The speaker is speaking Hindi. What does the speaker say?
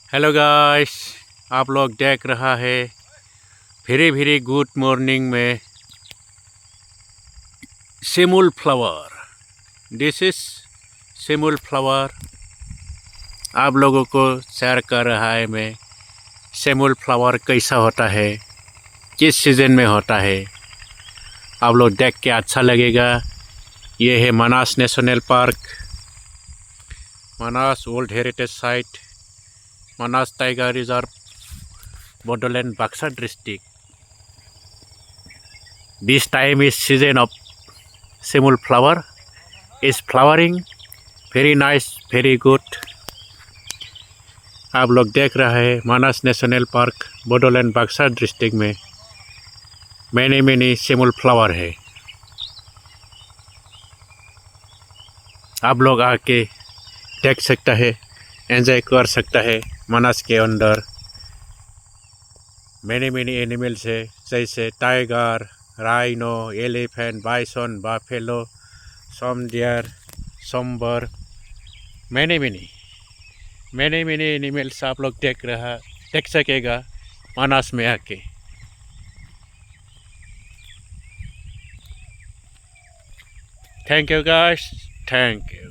हेलो गाइस, आप लोग देख रहा है वेरी वेरी गुड मॉर्निंग में Samuel flower. This is Samuel flower. आप लोगों को शेयर कर रहा है मैं सेमुल फ्लावर कैसा होता है, किस सीज़न में होता है। आप लोग देख के अच्छा लगेगा। ये है Manas national park, Manas world heritage site, Manas tiger reserve, Bodoland Baksa district. This time is season of Simul flower is flowering, very nice, very good। आप लोग देख रहे हैं Manas national park Bodoland Baksa district में मैनी सिमुल फ्लावर है। आप लोग आके देख सकता है, एंजॉय कर सकता है। मानस के अंदर मैनी एनिमल्स है, जैसे टाइगर, राइनो, एलिफेंट, बाइसन, बाफेलो, सम डियर, समबर, मैनी एनिमल्स आप लोग देख सकेगा मानस में आके। Thank you guys, thank you.